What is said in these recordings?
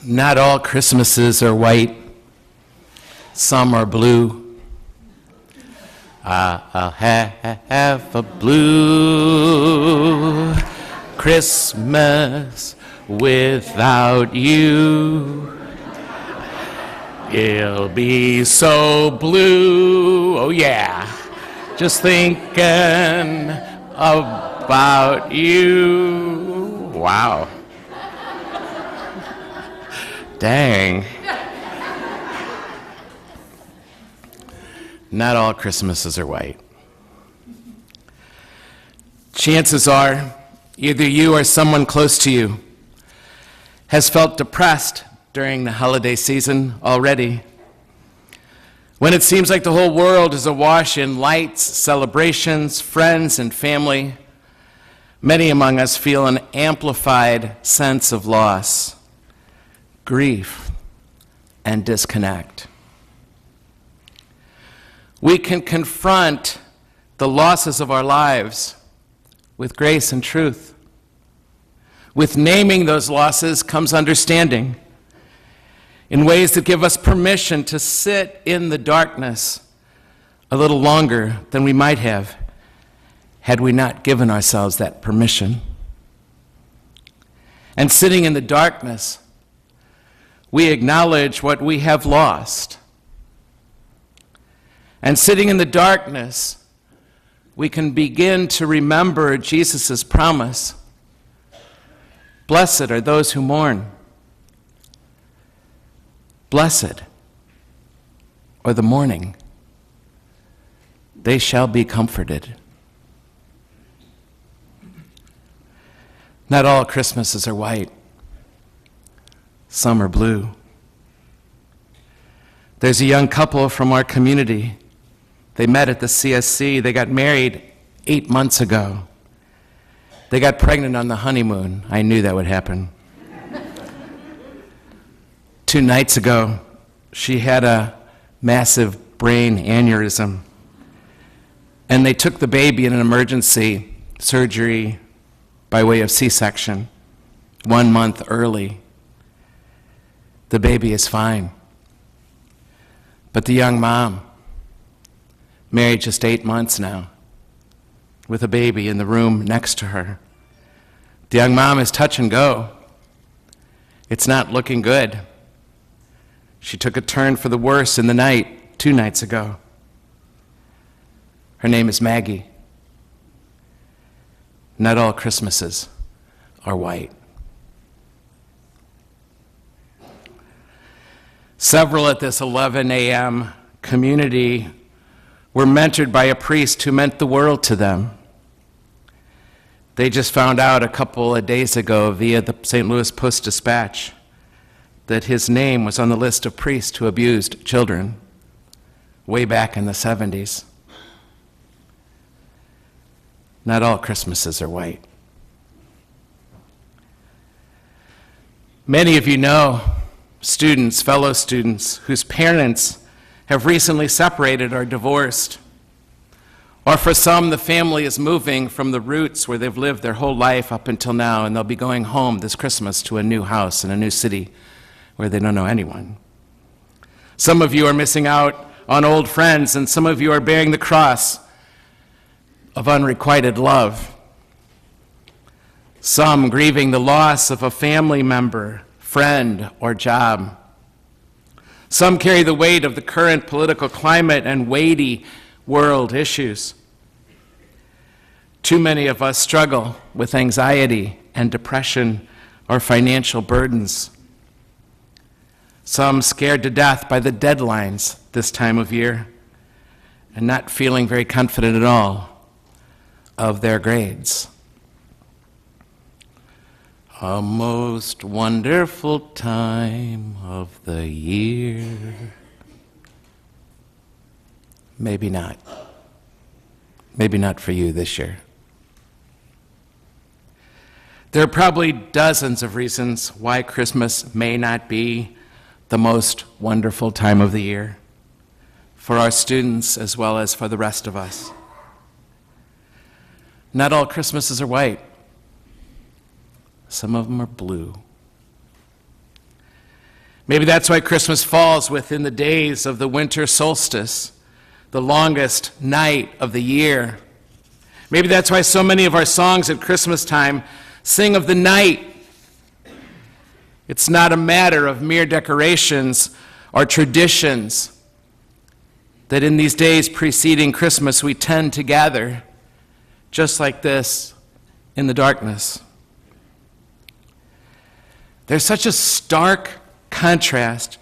Not all Christmases are white. Some are blue. I'll have a blue Christmas without you. It'll be so blue, oh yeah, just thinking about you. Wow. Dang. Not all Christmases are white. Chances are, either you or someone close to you has felt depressed during the holiday season already. When it seems like the whole world is awash in lights, celebrations, friends, and family, many among us feel an amplified sense of loss, grief, and disconnect. We can confront the losses of our lives with grace and truth. With naming those losses comes understanding in ways that give us permission to sit in the darkness a little longer than we might have had we not given ourselves that permission. And sitting in the darkness, we acknowledge what we have lost. And sitting in the darkness, we can begin to remember Jesus' promise. Blessed are those who mourn. Blessed are the mourning. They shall be comforted. Not all Christmases are white. Some are blue. There's a young couple from our community. They met at the CSC. They got married 8 months ago. They got pregnant on the honeymoon. I knew that would happen. 2 nights ago, she had a massive brain aneurysm. And they took the baby in an emergency surgery by way of C-section 1 month early. The baby is fine. But the young mom, married just 8 months now, with a baby in the room next to her. The young mom is touch and go. It's not looking good. She took a turn for the worse in the night 2 nights ago. Her name is Maggie. Not all Christmases are white. Several at this 11 a.m. community were mentored by a priest who meant the world to them. They just found out a couple of days ago via the St. Louis Post-Dispatch that his name was on the list of priests who abused children way back in the 70s. Not all Christmases are white. Many of you know students, fellow students, whose parents have recently separated or divorced. Or for some, the family is moving from the roots where they've lived their whole life up until now, and they'll be going home this Christmas to a new house in a new city where they don't know anyone. Some of you are missing out on old friends, and some of you are bearing the cross of unrequited love. Some grieving the loss of a family member, friend, or job. Some carry the weight of the current political climate and weighty world issues. Too many of us struggle with anxiety and depression or financial burdens. Some scared to death by the deadlines this time of year and not feeling very confident at all of their grades. A most wonderful time of the year. Maybe not. Maybe not for you this year. There are probably dozens of reasons why Christmas may not be the most wonderful time of the year for our students as well as for the rest of us. Not all Christmases are white. Some of them are blue. Maybe that's why Christmas falls within the days of the winter solstice, the longest night of the year. Maybe that's why so many of our songs at Christmas time sing of the night. It's not a matter of mere decorations or traditions that in these days preceding Christmas we tend to gather just like this in the darkness. There's such a stark contrast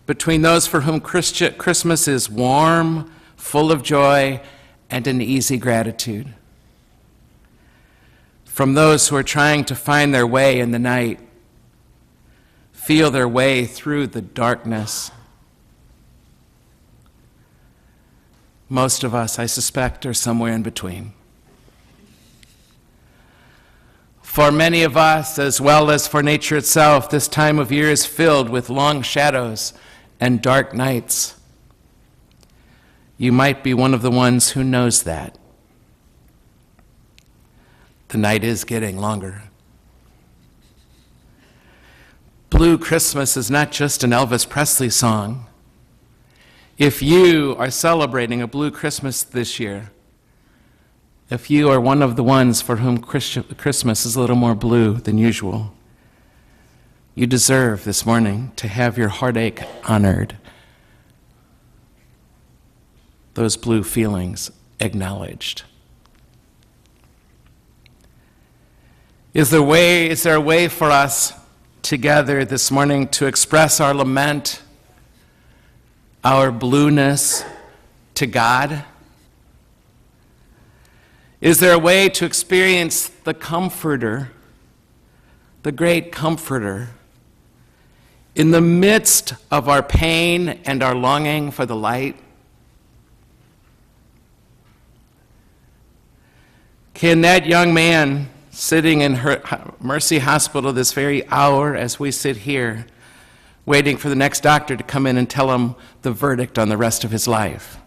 between those for whom Christmas is warm, full of joy, and an easy gratitude, from those who are trying to find their way in the night, feel their way through the darkness. Most of us, I suspect, are somewhere in between. For many of us, as well as for nature itself, this time of year is filled with long shadows and dark nights. You might be one of the ones who knows that. The night is getting longer. Blue Christmas is not just an Elvis Presley song. If you are celebrating a blue Christmas this year, if you are one of the ones for whom Christmas is a little more blue than usual, you deserve this morning to have your heartache honored, those blue feelings acknowledged. Is there a way for us together this morning to express our lament, our blueness to God? Is there a way to experience the Comforter, the great Comforter, in the midst of our pain and our longing for the light? Can that young man sitting in Mercy Hospital this very hour as we sit here, waiting for the next doctor to come in and tell him the verdict on the rest of his life,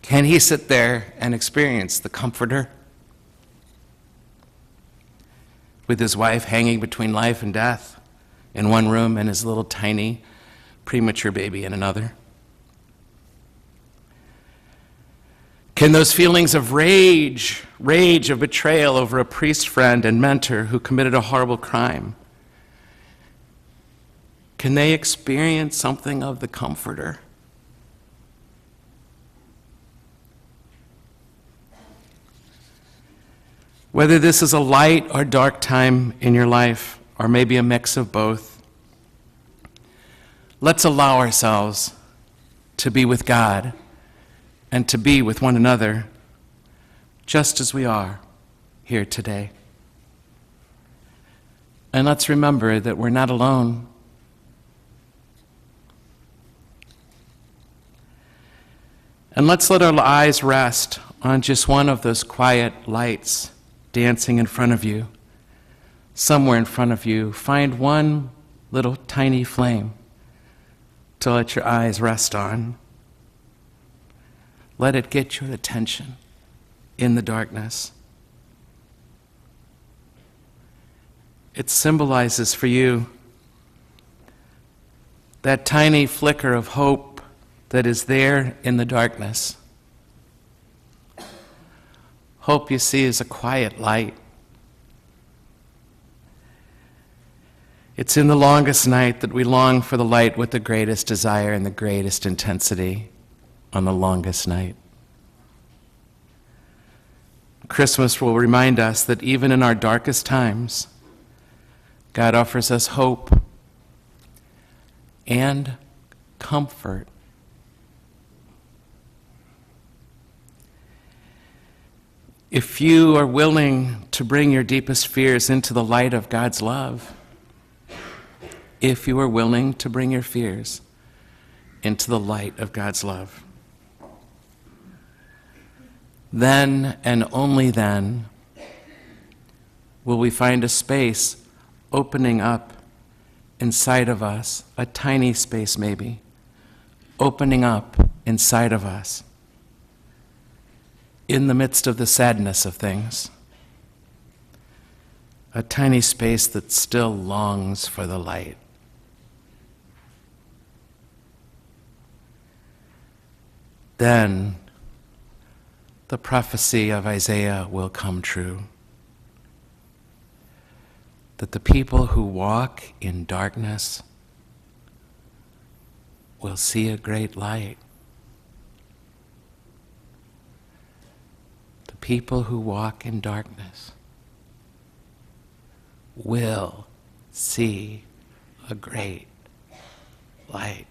can he sit there and experience the Comforter with his wife hanging between life and death in one room and his little tiny premature baby in another? Can those feelings of rage of betrayal over a priest friend and mentor who committed a horrible crime, can they experience something of the Comforter? Whether this is a light or dark time in your life, or maybe a mix of both, let's allow ourselves to be with God and to be with one another just as we are here today. And let's remember that we're not alone. And let's let our eyes rest on just one of those quiet lights dancing in front of you. Somewhere in front of you, find one little tiny flame to let your eyes rest on. Let it get your attention in the darkness. It symbolizes for you that tiny flicker of hope that is there in the darkness. Hope, you see, is a quiet light. It's in the longest night that we long for the light with the greatest desire and the greatest intensity on the longest night. Christmas will remind us that even in our darkest times, God offers us hope and comfort. If you are willing to bring your deepest fears into the light of God's love, if you are willing to bring your fears into the light of God's love, then and only then will we find a space opening up inside of us, a tiny space maybe, opening up inside of us in the midst of the sadness of things, a tiny space that still longs for the light. then the prophecy of Isaiah will come true. That the people who walk in darkness will see a great light. The people who walk in darkness will see a great light.